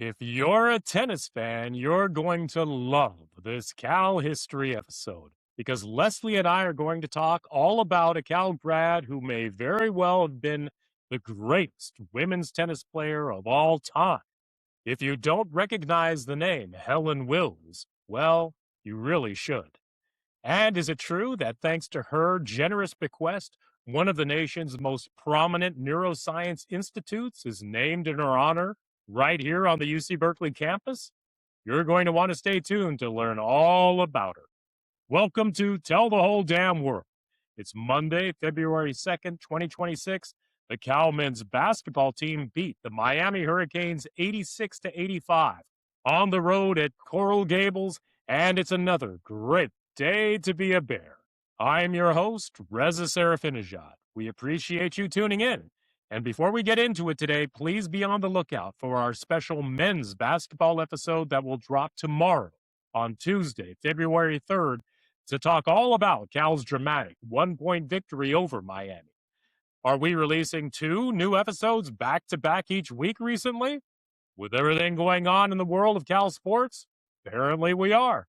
If you're a tennis fan, you're going to love this Cal history episode because Leslie and I are going to talk all about a Cal grad who may very well have been the greatest women's tennis player of all time. If you don't recognize the name Helen Wills, well, you really should. And is it true that thanks to her generous bequest, one of the nation's most prominent neuroscience institutes is named in her honor right here on the UC Berkeley campus? You're going to want to stay tuned to learn all about her. Welcome to Tell the Whole Damn World. It's Monday, February 2nd, 2026. The Cal men's basketball team beat the Miami Hurricanes 86-85 on the road at Coral Gables, and it's another great day to be a Bear. I'm your host, Reza Sirafinejad. We appreciate you tuning in. And before we get into it today, please be on the lookout for our special men's basketball episode that will drop tomorrow on Tuesday, February 3rd, to talk all about Cal's dramatic one-point victory over Miami. Are we releasing 2 new episodes back-to-back each week recently? With everything going on in the world of Cal sports? Apparently we are.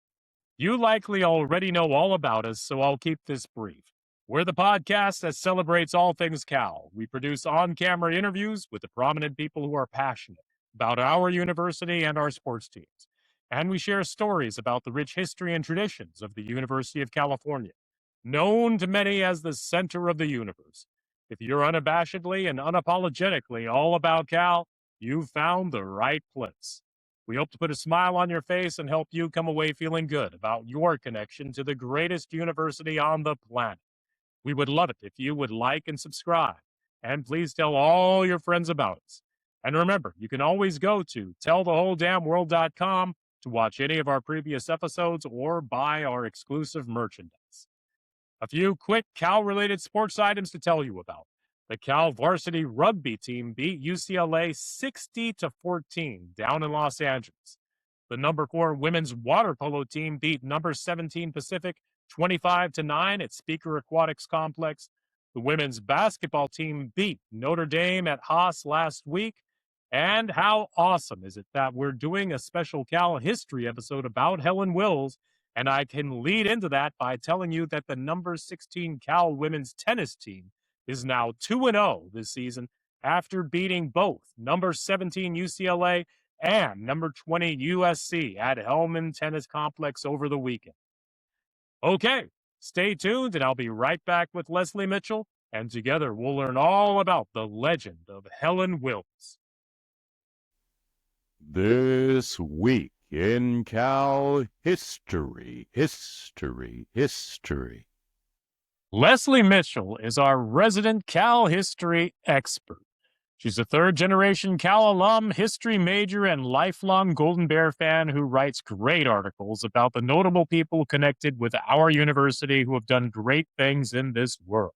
You likely already know all about us, so I'll keep this brief. We're the podcast that celebrates all things Cal. We produce on-camera interviews with the prominent people who are passionate about our university and our sports teams. And we share stories about the rich history and traditions of the University of California, known to many as the center of the universe. If you're unabashedly and unapologetically all about Cal, you've found the right place. We hope to put a smile on your face and help you come away feeling good about your connection to the greatest university on the planet. We would love it if you would like and subscribe. And please tell all your friends about us. And remember, you can always go to tellthewholedamnworld.com to watch any of our previous episodes or buy our exclusive merchandise. A few quick Cal-related sports items to tell you about. The Cal varsity rugby team beat UCLA 60-14 down in Los Angeles. The number 4 women's water polo team beat number 17 Pacific 25-9 at Speaker Aquatics Complex. The women's basketball team beat Notre Dame at Haas last week. And how awesome is it that we're doing a special Cal history episode about Helen Wills? And I can lead into that by telling you that the number 16 Cal women's tennis team is now 2-0 this season after beating both number 17 UCLA and number 20 USC at Hellman Tennis Complex over the weekend. Okay, stay tuned and I'll be right back with Leslie Mitchell, and together we'll learn all about the legend of Helen Wills. This week in Cal history. Leslie Mitchell is our resident Cal history expert. She's a third-generation Cal alum, history major, and lifelong Golden Bear fan who writes great articles about the notable people connected with our university who have done great things in this world.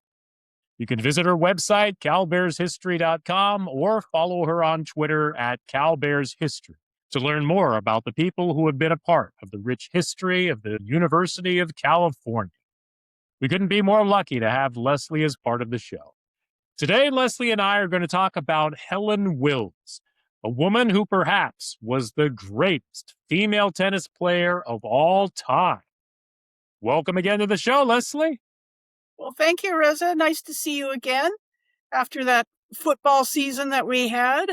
You can visit her website, calbearshistory.com, or follow her on Twitter at calbearshistory to learn more about the people who have been a part of the rich history of the University of California. We couldn't be more lucky to have Leslie as part of the show. Today, Leslie and I are going to talk about Helen Wills, a woman who perhaps was the greatest female tennis player of all time. Welcome again to the show, Leslie. Well, thank you, Reza. Nice to see you again after that football season that we had.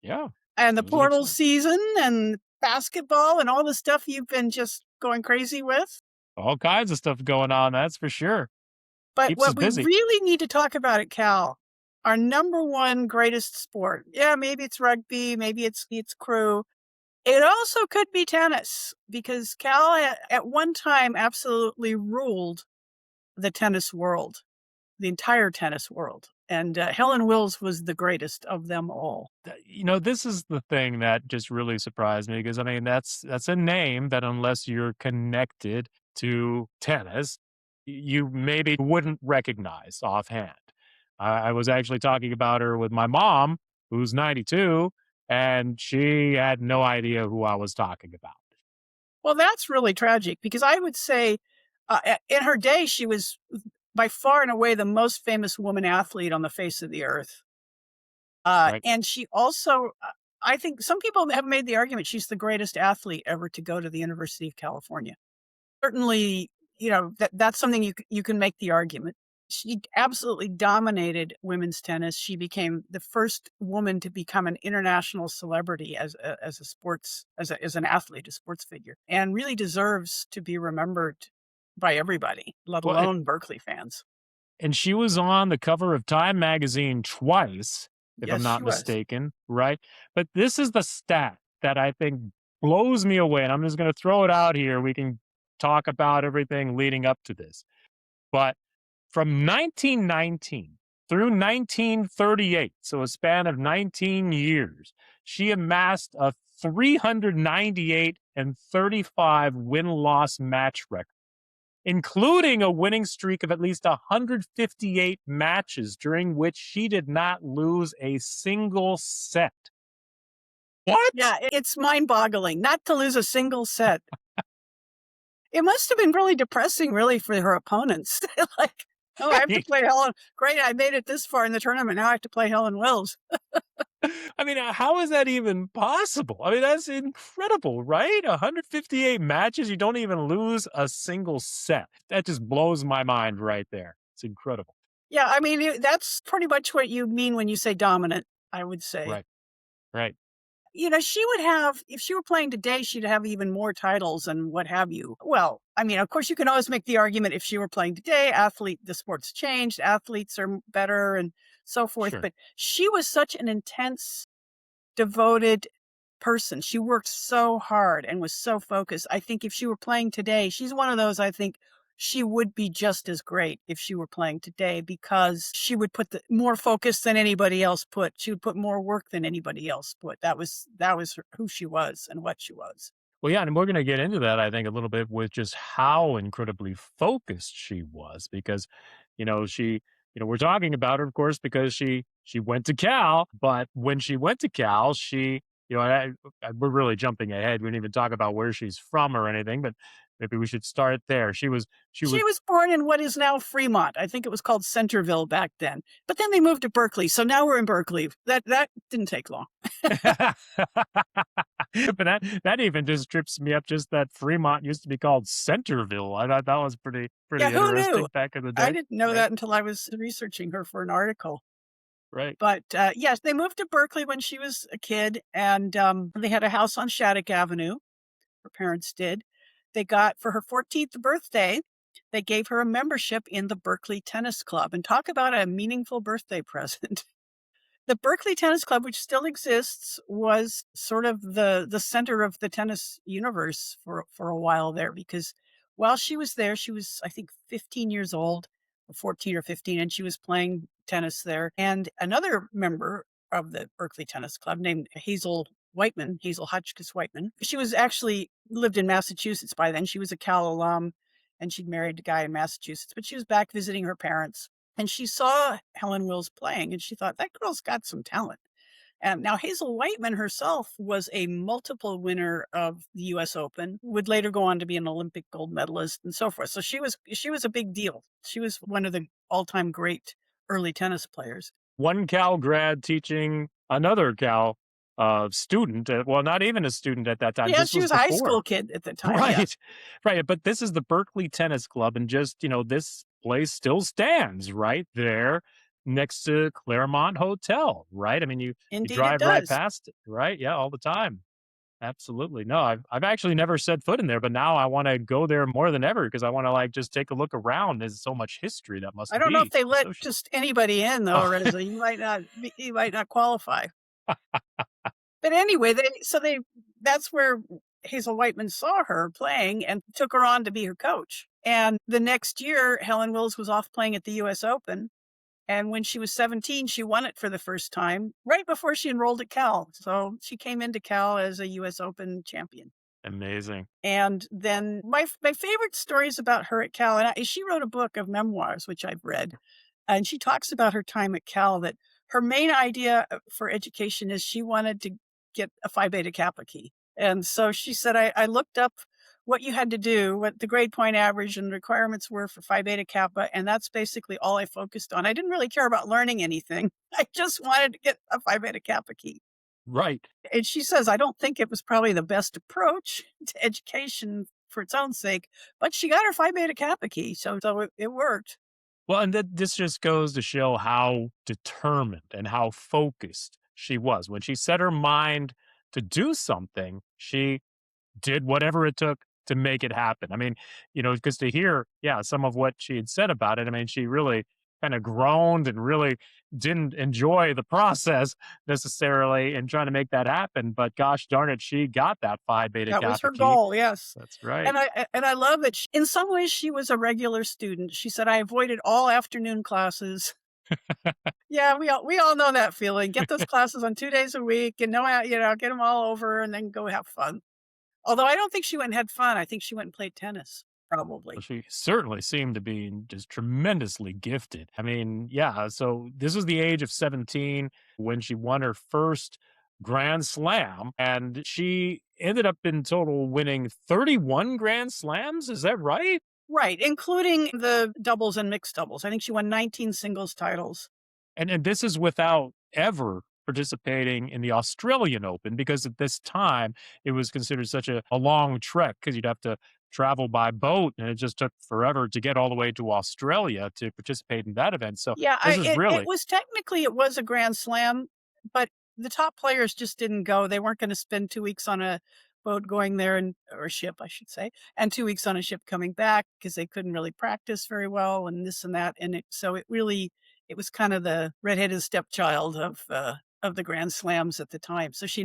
Yeah. And the portal season and basketball and all the stuff you've been just going crazy with. All kinds of stuff going on, that's for sure. But Keeps what us we busy. really need to talk about at Cal, our number one greatest sport. Yeah, maybe it's rugby, maybe it's crew. It also could be tennis, because Cal at one time absolutely ruled the tennis world, the entire tennis world. And Helen Wills was the greatest of them all. You know, this is the thing that just really surprised me, because, I mean, that's a name that unless you're connected to tennis, you maybe wouldn't recognize offhand. I was actually talking about her with my mom, who's 92, and she had no idea who I was talking about. Well, that's really tragic, because I would say in her day, she was by far and away the most famous woman athlete on the face of the earth. Right. And she also I think some people have made the argument she's the greatest athlete ever to go to the University of California. Certainly, that's something you can make the argument. She absolutely dominated women's tennis. She became the first woman to become an international celebrity as an athlete, a sports figure, and really deserves to be remembered by everybody, let Well, alone Berkeley fans. and she was on the cover of Time magazine twice, if I'm Yes, she not was. mistaken, right? But this is the stat that I think blows me away, and I'm just going to throw it out here. We can talk about everything leading up to this. But from 1919 through 1938, so a span of 19 years, she amassed a 398 and 35 win-loss match record, including a winning streak of at least 158 matches during which she did not lose a single set. What? Yeah, it's mind-boggling not to lose a single set. It must have been really depressing, really, for her opponents. Like, oh, I have to play Helen. Great, I made it this far in the tournament. Now I have to play Helen Wills. I mean, how is that even possible? I mean, that's incredible, right? 158 matches, you don't even lose a single set. That just blows my mind right there. It's incredible. Yeah, I mean, that's pretty much what you mean when you say dominant, I would say. Right. She would have, if she were playing today, she'd have even more titles and what have you. Well, I mean, of course, you can always make the argument if she were playing today, the sport's changed, athletes are better and so forth. Sure. But she was such an intense, devoted person. She worked so hard and was so focused. I think if she were playing today, she's one of those, I think she would be just as great if she were playing today because she would put more focus than anybody else put. She would put more work than anybody else put. That was who she was and what she was. Well, yeah, and we're going to get into that, I think, a little bit with just how incredibly focused she was because, we're talking about her, of course, because she went to Cal, but when she went to Cal, we're really jumping ahead. We didn't even talk about where she's from or anything, but maybe we should start there. She was born in what is now Fremont. I think it was called Centerville back then, but then they moved to Berkeley. So now we're in Berkeley. That didn't take long. But that even just trips me up. Just that Fremont used to be called Centerville. I thought that was pretty interesting who knew? back in the day. I didn't know that until I was researching her for an article. Right. But yes, they moved to Berkeley when she was a kid, and they had a house on Shattuck Avenue. Her parents did. They got, for her 14th birthday, they gave her a membership in the Berkeley Tennis Club. And talk about a meaningful birthday present. The Berkeley Tennis Club, which still exists, was sort of the center of the tennis universe for a while there, because while she was there, she was, I think, 15 years old, or 14 or 15, and she was playing tennis there. And another member of the Berkeley Tennis Club named Hazel Hotchkiss Whiteman, she was actually lived in Massachusetts by then. She was a Cal alum, and she'd married a guy in Massachusetts, but she was back visiting her parents. And she saw Helen Wills playing, and she thought, that girl's got some talent. And now Hazel Whiteman herself was a multiple winner of the U.S. Open, would later go on to be an Olympic gold medalist and so forth. So she was a big deal. She was one of the all-time great early tennis players. One Cal grad teaching another Cal student. Well, not even a student at that time. Yeah, this she was a high school kid at the time. Right. Yeah. Right. But this is the Berkeley Tennis Club, and just, this place still stands right there next to Claremont Hotel, right? I mean, you drive right past it, right? Yeah, all the time. Absolutely. No, I've actually never set foot in there, but now I want to go there more than ever because I want to just take a look around. There's so much history that must be. I don't know if they let just anybody in though, Reza. You might not qualify. But anyway, that's where Hazel Whiteman saw her playing and took her on to be her coach. And the next year, Helen Wills was off playing at the U.S. Open. And when she was 17, she won it for the first time, right before she enrolled at Cal. So she came into Cal as a U.S. Open champion. Amazing. And then my favorite stories about her at Cal, and she wrote a book of memoirs, which I've read. And she talks about her time at Cal, that her main idea for education is she wanted to get a Phi Beta Kappa key. And so she said, I looked up what you had to do, what the grade point average and requirements were for Phi Beta Kappa, and that's basically all I focused on. I didn't really care about learning anything. I just wanted to get a Phi Beta Kappa key. Right. And she says, I don't think it was probably the best approach to education for its own sake, but she got her Phi Beta Kappa key, so it worked. Well, and this just goes to show how determined and how focused she was. When she set her mind to do something, she did whatever it took to make it happen. I mean, because to hear, yeah, some of what she had said about it, I mean, she really kind of groaned and really didn't enjoy the process necessarily in trying to make that happen. But gosh darn it, she got that Phi Beta That was Kappa her key. goal, yes. That's right. And I love that in some ways she was a regular student. She said, I avoided all afternoon classes. Yeah, we all know that feeling. Get those classes on 2 days a week and get them all over and then go have fun. Although I don't think she went and had fun. I think she went and played tennis, Well, probably. she certainly seemed to be just tremendously gifted. I mean, yeah, so this was the age of 17 when she won her first Grand Slam, and she ended up in total winning 31 Grand Slams. Is that right? Right, including the doubles and mixed doubles. I think she won 19 singles titles. And this is without ever participating in the Australian Open because at this time it was considered such a long trek because you'd have to travel by boat and it just took forever to get all the way to Australia to participate in that event. So Yeah, this is it really was technically it was a grand slam, but the top players just didn't go. They weren't gonna spend 2 weeks on a boat going there or a ship, I should say, and 2 weeks on a ship coming back because they couldn't really practice very well and this and that, and it was kind of the redheaded stepchild of the grand slams at the time. So she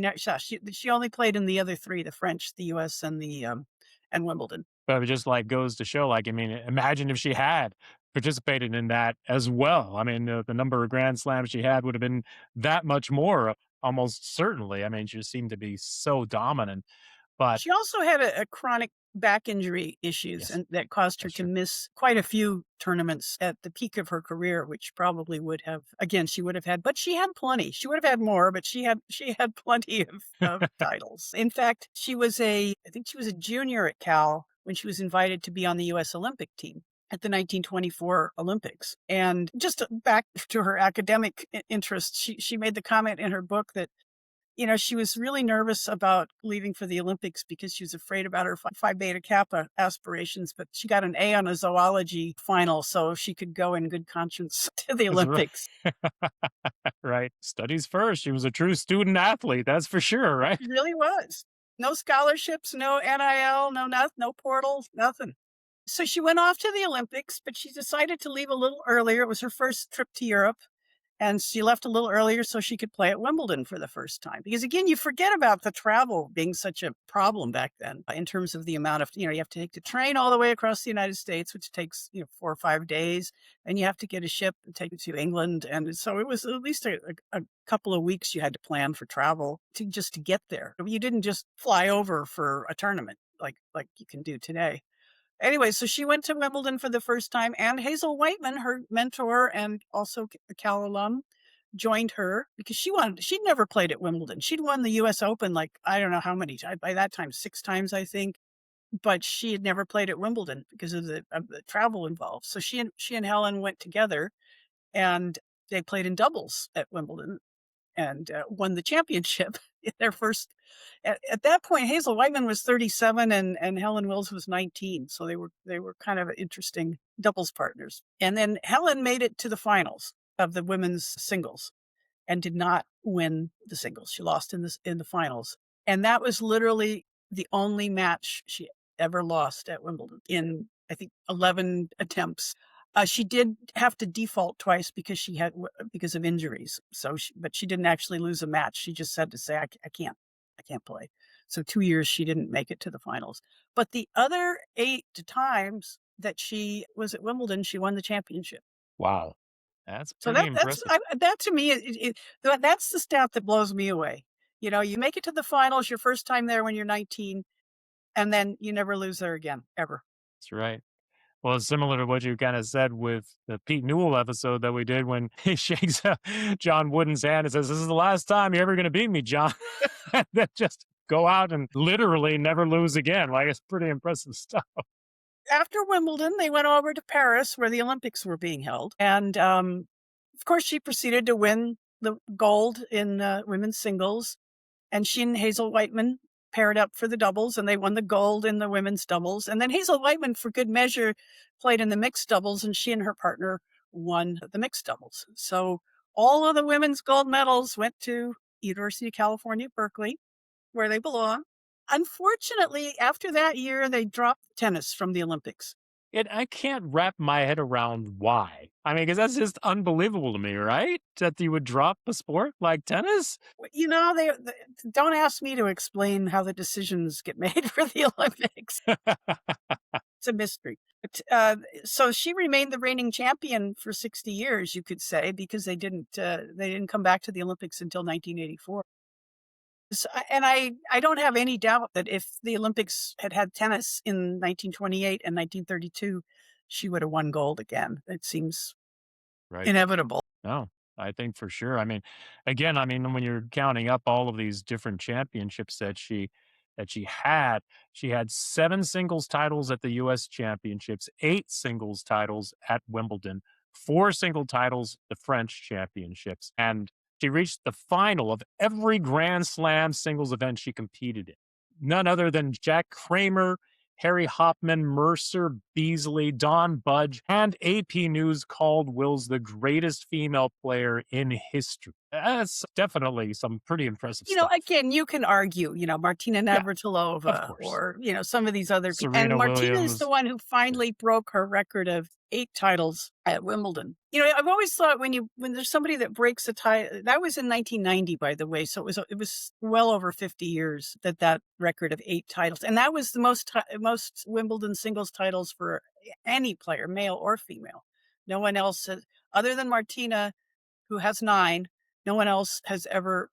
only played in the other 3, the French, the US, and Wimbledon. but it just like goes to show like I mean imagine if she had participated in that as well. I mean the number of Grand Slams she had would have been that much more almost certainly. I mean she seemed to be so dominant. But She also had a chronic back injury issues yes, and that caused her that's to true. miss quite a few tournaments at the peak of her career, which probably would have again, she would have had, but she had plenty. She would have had more, but she had plenty of titles. In fact, I think she was a junior at Cal when she was invited to be on the US Olympic team at the 1924 Olympics. And just back to her academic interests, she made the comment in her book that she was really nervous about leaving for the Olympics because she was afraid about her Phi Beta Kappa aspirations, but she got an A on a zoology final, so she could go in good conscience to the That's right. Olympics. Right. Studies first. She was a true student athlete, that's for sure, right? She really was. No scholarships, no NIL, no portals, nothing. So she went off to the Olympics, but she decided to leave a little earlier. It was her first trip to Europe. And she left a little earlier so she could play at Wimbledon for the first time. Because again, you forget about the travel being such a problem back then in terms of the amount of, you have to take the train all the way across the United States, which takes, 4 or 5 days. And you have to get a ship and take it to England. And so it was at least a couple of weeks you had to plan for travel just to get there. You didn't just fly over for a tournament like you can do today. Anyway, so she went to Wimbledon for the first time, and Hazel Whiteman, her mentor and also a Cal alum, joined her because she'd never played at Wimbledon. She'd won the US Open like I don't know how many times, by that time 6 times I think, but she had never played at Wimbledon because of the travel involved. So she and Helen went together and they played in doubles at Wimbledon and won the championship in their first. At that point, Hazel Whiteman was 37 and Helen Wills was 19, so they were kind of interesting doubles partners. And then Helen made it to the finals of the women's singles and did not win the singles. She lost in the finals, and that was literally the only match she ever lost at Wimbledon in I think 11 attempts. She did have to default twice because of injuries. But she didn't actually lose a match. She just had to say, I can't play. So 2 years she didn't make it to the finals. But the other 8 times that she was at Wimbledon, she won the championship. Wow. That's So pretty impressive. that to me, that's the stat that blows me away. You make it to the finals your first time there when you're 19, and then you never lose there again, ever. That's right. Well, it's similar to what you kind of said with the Pete Newell episode that we did when he shakes John Wooden's hand and says, "This is the last time you're ever going to beat me, John." And then just go out and literally never lose again. Like, it's pretty impressive stuff. After Wimbledon, they went over to Paris where the Olympics were being held. And of course, she proceeded to win the gold in women's singles. And she and Hazel Whiteman paired up for the doubles, and they won the gold in the women's doubles. And then Hazel Whiteman, for good measure, played in the mixed doubles, and she and her partner won the mixed doubles. So all of the women's gold medals went to University of California, Berkeley, where they belong. Unfortunately, after that year, they dropped tennis from the Olympics. I can't wrap my head around why. I mean, because that's just unbelievable to me, right? That you would drop a sport like tennis? You know, they don't ask me to explain how the decisions get made for the Olympics. It's a mystery. But, so she remained the reigning champion for 60 years, you could say, because they didn't come back to the Olympics until 1984. So, and I don't have any doubt that if the Olympics had had tennis in 1928 and 1932, she would have won gold again. It seems inevitable. No, I think for sure. I mean, again, when you're counting up all of these different championships that she had 7 singles titles at the US Championships, 8 singles titles at Wimbledon, 4 single titles at the French Championships, and she reached the final of every Grand Slam singles event she competed in. None other than Jack Kramer, Harry Hopman, Mercer, Beasley, Dawn Budge, and AP News called Wills the greatest female player in history. That's definitely some pretty impressive stuff. Again, you can argue, Martina Navratilova or, some of these other people. And Martina is the one who finally broke her record of 8 titles at Wimbledon. I've always thought when there's somebody that breaks a title, that was in 1990, by the way. So it was well over 50 years that record of 8 titles. And that was the most Wimbledon singles titles for any player, male or female. No one else, other than Martina, who has 9, no one else has ever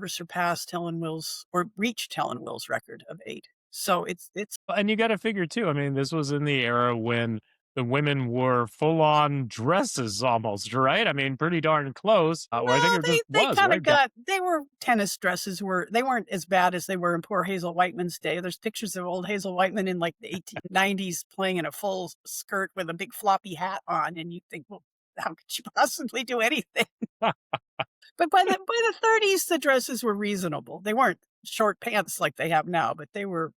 surpassed Helen Wills or reached Helen Wills' record of 8. So it's and you got to figure too. This was in the era when the women wore full-on dresses almost, right? Pretty darn close. No, they were tennis dresses. They weren't as bad as they were in poor Hazel Whiteman's day. There's pictures of old Hazel Whiteman in like the 1890s playing in a full skirt with a big floppy hat on, and you think, well, how could she possibly do anything? But by the 30s, the dresses were reasonable. They weren't short pants like they have now, but they were,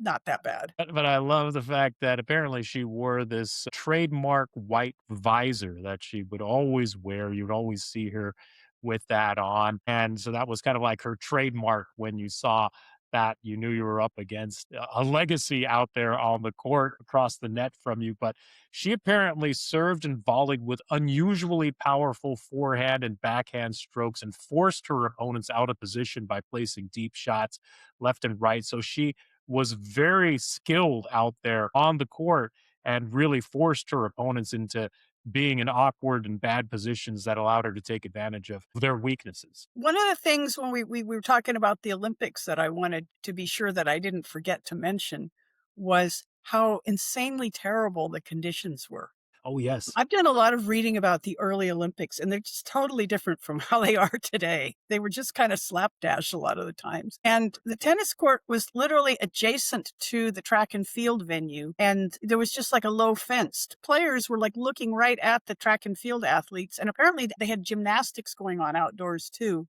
not that bad. But I love the fact that apparently she wore this trademark white visor that she would always wear. You'd always see her with that on. And so that was kind of like her trademark. When you saw that, you knew you were up against a legacy out there on the court across the net from you. But she apparently served and volleyed with unusually powerful forehand and backhand strokes and forced her opponents out of position by placing deep shots left and right. So she was very skilled out there on the court and really forced her opponents into being in awkward and bad positions that allowed her to take advantage of their weaknesses. One of the things when we were talking about the Olympics that I wanted to be sure that I didn't forget to mention was how insanely terrible the conditions were. Oh, yes. I've done a lot of reading about the early Olympics, and they're just totally different from how they are today. They were just kind of slapdash a lot of the times. And the tennis court was literally adjacent to the track and field venue, and there was just like a low fence. Players were like looking right at the track and field athletes, and apparently they had gymnastics going on outdoors too.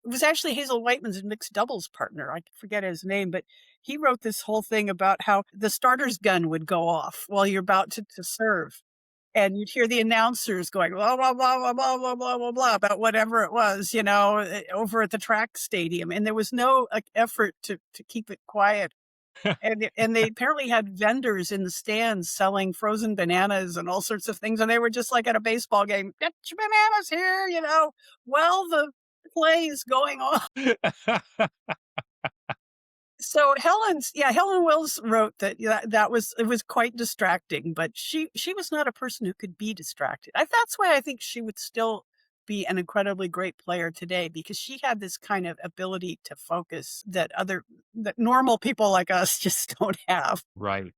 It was actually Hazel Whiteman's mixed doubles partner. I forget his name, but he wrote this whole thing about how the starter's gun would go off while you're about to serve. And you'd hear the announcers going, blah, blah, blah, blah, blah, blah, blah, blah, blah, about whatever it was, over at the track stadium. And there was no effort to keep it quiet. And they apparently had vendors in the stands selling frozen bananas and all sorts of things. And they were just like at a baseball game, get your bananas here, while the play is going on. So Helen Wills wrote that it was quite distracting, but she was not a person who could be distracted. That's why I think she would still be an incredibly great player today, because she had this kind of ability to focus that normal people like us just don't have. Right.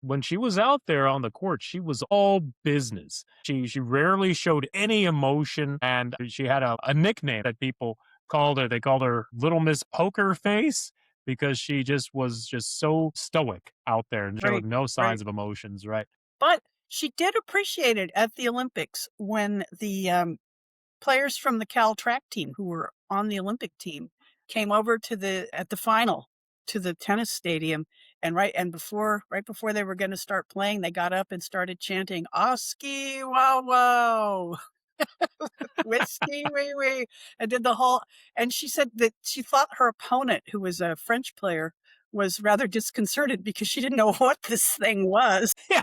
When she was out there on the court, she was all business. She rarely showed any emotion, and she had a nickname that people called her. They called her Little Miss Poker Face, because she was so stoic out there and showed no signs of emotions, right? But she did appreciate it at the Olympics when the players from the Cal track team, who were on the Olympic team came over at the final to the tennis stadium, and right before they were going to start playing, they got up and started chanting "Oski wow wow." Whiskey wee wee, and did the whole, and she said that she thought her opponent, who was a French player, was rather disconcerted because she didn't know what this thing was. Yeah.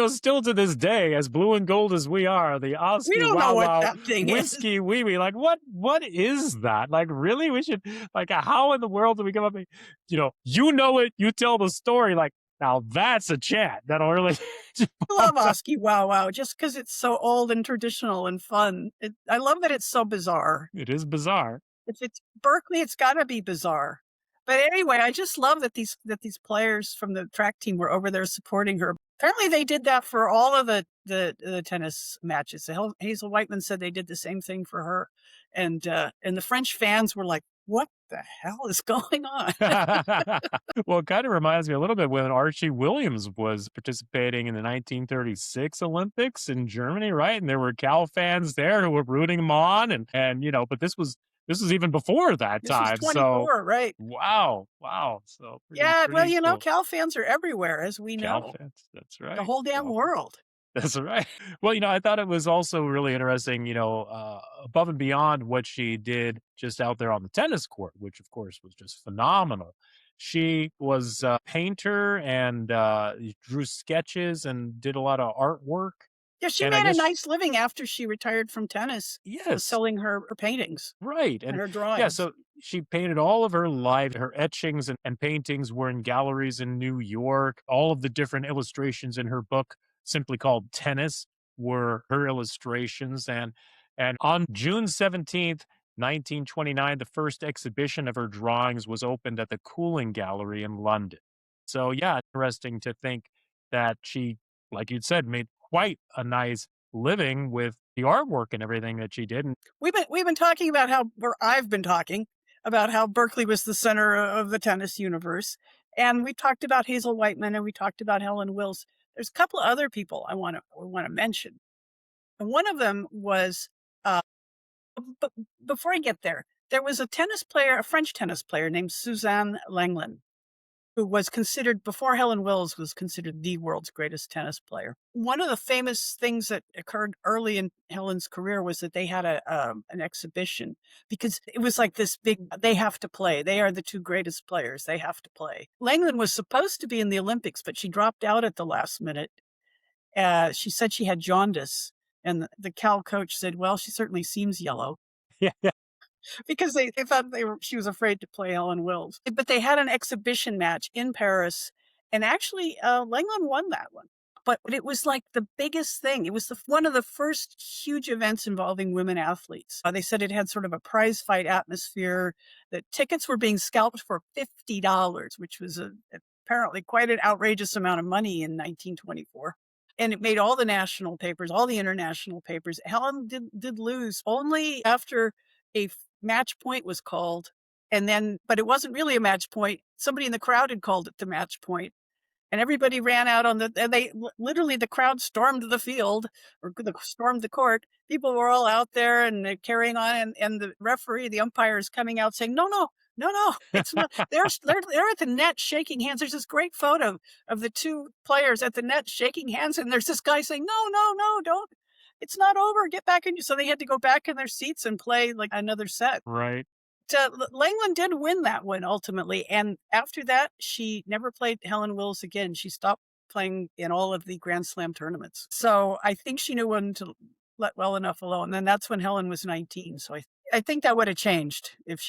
Still to this day, as blue and gold as we are, the We Oski don't know Wow what Wow that thing is. Whiskey Wee Wee, like what is that? Like, really? We should, like, how in the world do we come up with, you know it, you tell the story, like, now that's a chant that'll really I love Oski wow wow just because it's so old and traditional and fun. I love that it's so bizarre. It is bizarre. If it's Berkeley, it's got to be bizarre. But anyway, I just love that these players from the track team were over there supporting her. Apparently, they did that for all of the tennis matches. Hazel Whiteman said they did the same thing for her, and the French fans were like, "What the hell is going on?" Well, it kind of reminds me a little bit when Archie Williams was participating in the 1936 Olympics in Germany, right? And there were Cal fans there who were rooting him on, and but this was even before that This was time. 24, So right? Wow. So Yeah, well, pretty cool. Cal fans are everywhere, as we Cal know, fans, that's right. the whole damn Cal fans. world. That's right. Well, I thought it was also really interesting, above and beyond what she did just out there on the tennis court, which of course was just phenomenal. She was a painter and drew sketches and did a lot of artwork. Yeah, she And I made a guess, nice living after she retired from tennis, yes, selling her paintings right. and And her yeah, drawings. so she painted all of her life. Her etchings and paintings were in galleries in New York. All of the different illustrations in her book, simply called Tennis, were her illustrations. And on June 17th, 1929, the first exhibition of her drawings was opened at the Cooling Gallery in London. So yeah, interesting to think that she, like you'd said, made quite a nice living with the artwork and everything that she did. And We've been talking about I've been talking about how Berkeley was the center of the tennis universe, and we talked about Hazel Whiteman and we talked about Helen Wills. There's a couple of other people I want to mention, and one of them was, but before I get there was a French tennis player named Suzanne Lenglen, who was considered, before Helen Wills, was considered the world's greatest tennis player. One of the famous things that occurred early in Helen's career was that they had an exhibition, because it was like this big, they have to play. They are the two greatest players. They have to play. Langland was supposed to be in the Olympics, but she dropped out at the last minute. She said she had jaundice, and the Cal coach said, "Well, she certainly seems yellow." yeah, Because they thought she was afraid to play Helen Wills. But they had an exhibition match in Paris, and actually, Langland won that one. But it was like the biggest thing. It was one of the first huge events involving women athletes. They said it had sort of a prize fight atmosphere. The tickets were being scalped for $50, which was apparently quite an outrageous amount of money in 1924. And it made all the national papers, all the international papers. Helen did lose only after a match point was called, but it wasn't really a match point. Somebody in the crowd had called it the match point, and everybody ran out and the crowd stormed the field, or stormed the court. People were all out there and carrying on, and the referee, the umpire, is coming out saying, no, it's not. They're at the net shaking hands. There's this great photo of the two players at the net shaking hands, and there's this guy saying, no, don't. It's not over. Get back in. So they had to go back in their seats and play like another set. right. Langland did win that one ultimately. And after that, she never played Helen Wills again. She stopped playing in all of the Grand Slam tournaments. So I think she knew when to let well enough alone. And then that's when Helen was 19. So I think that would have changed if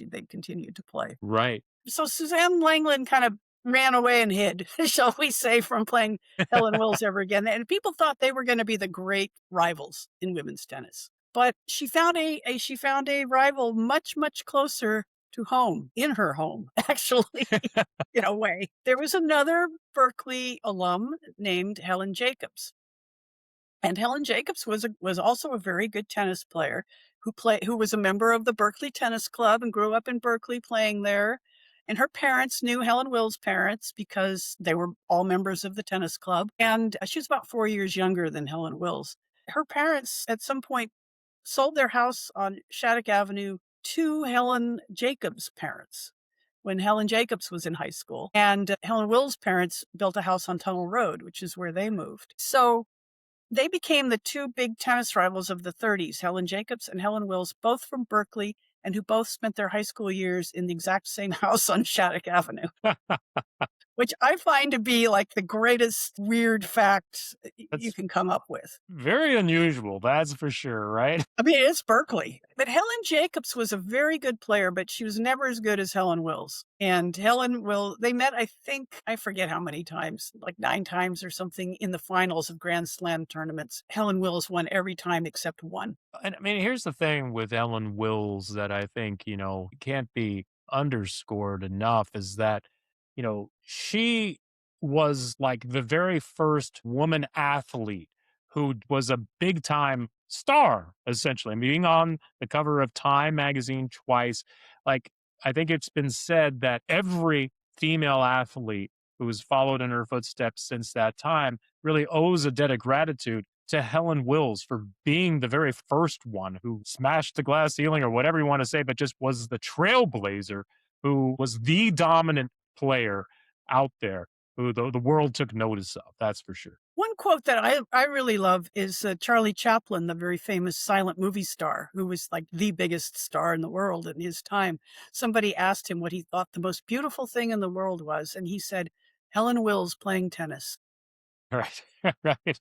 they'd continued to play. Right. So Suzanne Langland kind of ran away and hid, shall we say, from playing Helen Wills ever again. And people thought they were going to be the great rivals in women's tennis. But she found a rival much, much closer to home, in her home, actually, in a way. There was another Berkeley alum named Helen Jacobs. And Helen Jacobs was also a very good tennis player who was a member of the Berkeley Tennis Club and grew up in Berkeley playing there. And her parents knew Helen Wills' parents because they were all members of the tennis club. And she was about 4 years younger than Helen Wills. Her parents, at some point, sold their house on Shattuck Avenue to Helen Jacobs' parents when Helen Jacobs was in high school. And Helen Wills' parents built a house on Tunnel Road, which is where they moved. So they became the two big tennis rivals of the 30s, Helen Jacobs and Helen Wills, both from Berkeley, and who both spent their high school years in the exact same house on Shattuck Avenue, which I find to be like the greatest weird fact you That's can come up with. very unusual, that's for sure, right? I mean, it's Berkeley. But Helen Jacobs was a very good player, but she was never as good as Helen Wills. And Helen Wills, they met, I think, I forget how many times, like 9 times or something in the finals of Grand Slam tournaments. Helen Wills won every time except one. And I mean, here's the thing with Ellen Wills that I think, can't be underscored enough is that, she was like the very first woman athlete who was a big time star, essentially, being on the cover of Time magazine twice. Like, I think it's been said that every female athlete who has followed in her footsteps since that time really owes a debt of gratitude to Helen Wills for being the very first one who smashed the glass ceiling or whatever you want to say, but just was the trailblazer who was the dominant player out there who the world took notice of. That's for sure. One quote that I really love is Charlie Chaplin, the very famous silent movie star, who was like the biggest star in the world in his time. Somebody asked him what he thought the most beautiful thing in the world was, and he said, Helen Wills playing tennis. Right. Right.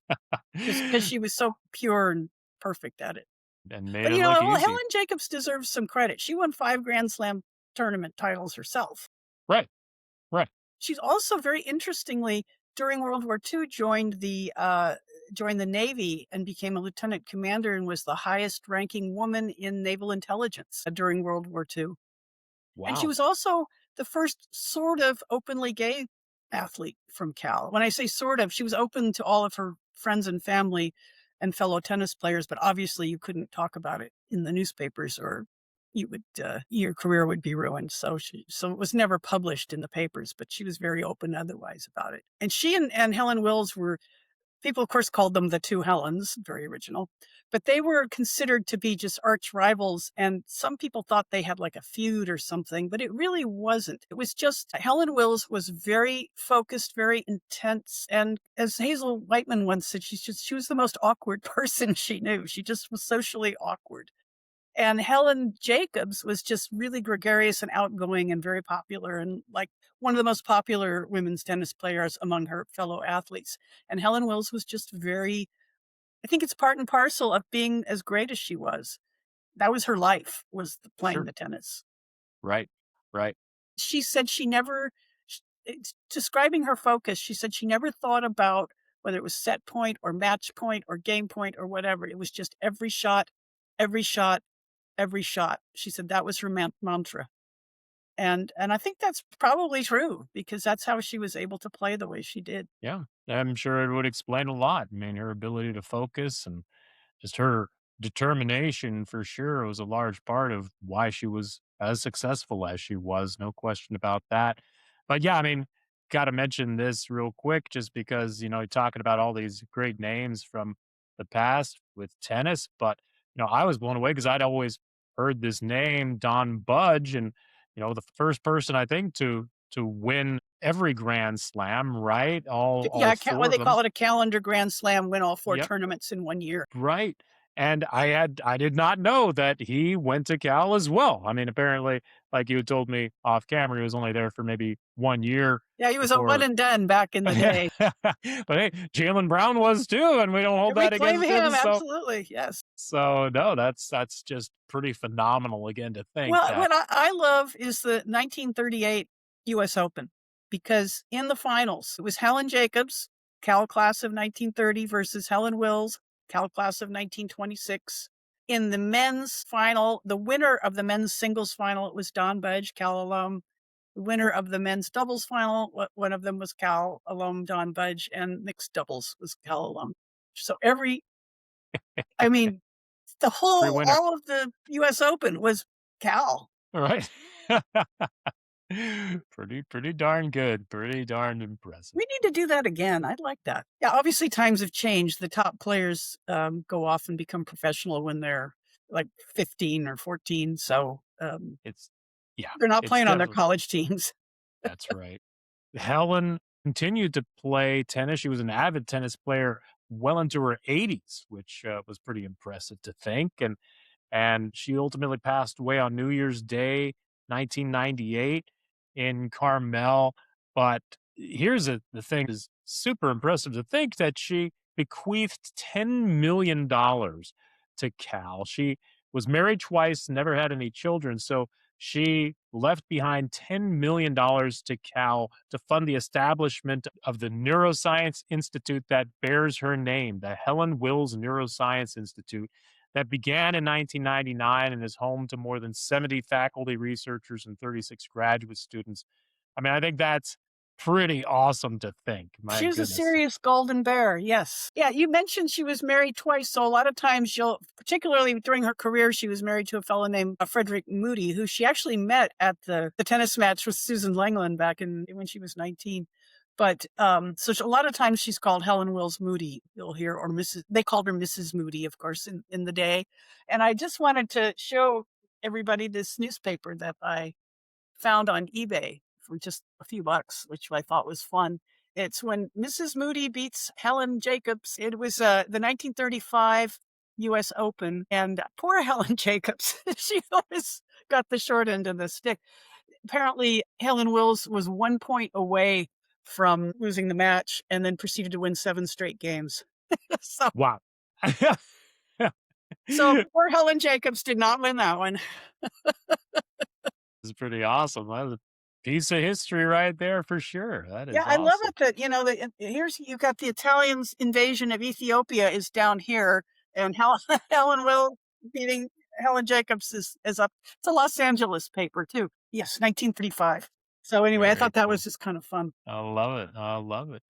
Just because she was so pure and perfect at it. And made But it look easy. Helen Jacobs deserves some credit. She won 5 Grand Slam tournament titles herself. Right. Right. She's also very interestingly, during World War II, joined the Navy and became a lieutenant commander and was the highest ranking woman in naval intelligence during World War II. And she Wow. was also the first sort of openly gay athlete from Cal. When I say sort of, she was open to all of her friends and family and fellow tennis players, but obviously you couldn't talk about it in the newspapers or you would your career would be ruined. So it was never published in the papers, but she was very open otherwise about it. And she and Helen Wills were, people of course called them the two Helens, very original, but they were considered to be just arch rivals. And some people thought they had like a feud or something, but it really wasn't. It was just Helen Wills was very focused, very intense. And as Hazel Whiteman once said, she was the most awkward person she knew. She just was socially awkward. And Helen Jacobs was just really gregarious and outgoing and very popular and like one of the most popular women's tennis players among her fellow athletes. And Helen Wills was just very, I think it's part and parcel of being as great as she was. That was her life, was playing Sure. the tennis. Right. Right. She said she never, describing her focus, she said she never thought about whether it was set point or match point or game point or whatever. It was just every shot, every shot, every shot. She said that was her mantra. And I think that's probably true because that's how she was able to play the way she did. Yeah. I'm sure it would explain a lot. I mean, her ability to focus and just her determination for sure was a large part of why she was as successful as she was. No question about that. But yeah, I mean, got to mention this real quick just because, you're talking about all these great names from the past with tennis. But, I was blown away because I'd always heard this name, Don Budge, and, the first person I think to win every Grand Slam, right? All Yeah, four what of they them. call it, a calendar Grand Slam, win all 4 Yep. tournaments in 1 year. Right. And I did not know that he went to Cal as well. I mean, apparently, like you had told me off camera, he was only there for maybe 1 year Yeah, he was a one before. and done back in the day. But hey, Jalen Brown was too, and we don't hold We that claim against him. him, So absolutely, yes. no, that's just pretty phenomenal again to think Well, that. what I love is the 1938 US Open because in the finals, it was Helen Jacobs, Cal class of 1930 versus Helen Wills, Cal class of 1926. In the men's final, the winner of the men's singles final, it was Don Budge, Cal alum. The winner of the men's doubles final, one of them was Cal alum Don Budge, and mixed doubles was Cal alum. So I mean, Free winner. all of the US Open was Cal. All right. Pretty darn good. Pretty darn impressive. We need to do that again. I'd like that. Yeah, obviously times have changed. The top players go off and become professional when they're like 15 or 14. So It's yeah, they're not it's playing on their definitely college teams. that's right. Helen continued to play tennis. She was an avid tennis player well into her 80s, which was pretty impressive to think. And she ultimately passed away on New Year's Day, 1998, in Carmel. But here's the thing: is super impressive to think that she bequeathed $10 million to Cal. She was married twice, never had any children, so she left behind $10 million to Cal to fund the establishment of the Neuroscience Institute that bears her name, the Helen Wills Neuroscience Institute, that began in 1999 and is home to more than 70 faculty, researchers, and 36 graduate students. I mean, I think that's pretty awesome to think. My She was a goodness. serious golden bear. Yes. Yeah. You mentioned she was married twice. So a lot of times particularly during her career, she was married to a fellow named Frederick Moody, who she actually met at the tennis match with Susan Langland back when she was 19. But so a lot of times she's called Helen Wills Moody, you'll hear, or they called her Mrs. Moody, of course, in the day. And I just wanted to show everybody this newspaper that I found on eBay for just a few bucks, which I thought was fun. It's when Mrs. Moody beats Helen Jacobs. It was the 1935 U.S. Open, and poor Helen Jacobs, she always got the short end of the stick. Apparently, Helen Wills was 1 point away from losing the match and then proceeded to win 7 straight games. so, Wow. so poor Helen Jacobs did not win that one. It's pretty awesome. That's a piece of history right there for sure. That is Yeah, I awesome. love it that, you've got the Italians' invasion of Ethiopia is down here, and Helen Will beating Helen Jacobs is up. It's a Los Angeles paper, too. Yes, 1935. So anyway, I Very thought that cool. was just kind of fun. I love it. I love it.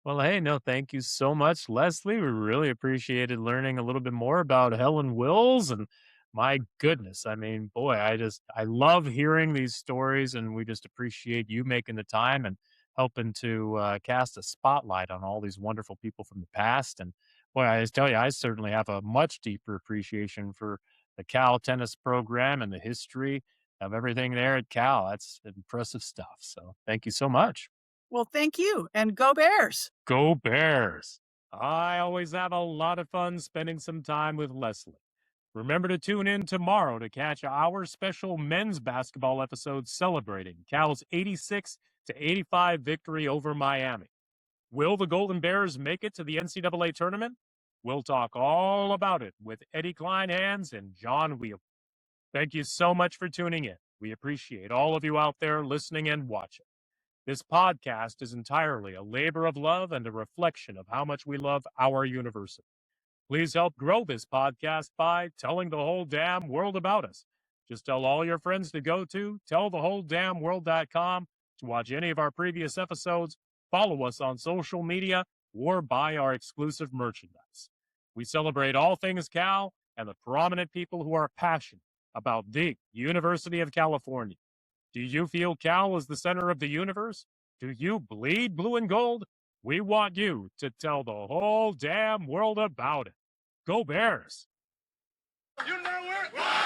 Well, hey, no, thank you so much, Leslie. We really appreciated learning a little bit more about Helen Wills. And my goodness, I mean, boy, I love hearing these stories, and we just appreciate you making the time and helping to cast a spotlight on all these wonderful people from the past. And boy, I just tell you, I certainly have a much deeper appreciation for the Cal tennis program and the history of everything there at Cal. That's impressive stuff. So thank you so much. Well, thank you, and go Bears. Go Bears. I always have a lot of fun spending some time with Leslie. Remember to tune in tomorrow to catch our special men's basketball episode celebrating Cal's 86-85 victory over Miami. Will the Golden Bears make it to the NCAA tournament? We'll talk all about it with Eddie Kleinhans and John Wheel. Thank you so much for tuning in. We appreciate all of you out there listening and watching. This podcast is entirely a labor of love and a reflection of how much we love our university. Please help grow this podcast by telling the whole damn world about us. Just tell all your friends to go to tellthewholedamnworld.com to watch any of our previous episodes, follow us on social media, or buy our exclusive merchandise. We celebrate all things Cal and the prominent people who are passionate about the University of California. Do you feel Cal is the center of the universe? Do you bleed blue and gold? We want you to tell the whole damn world about it. Go Bears! You know it!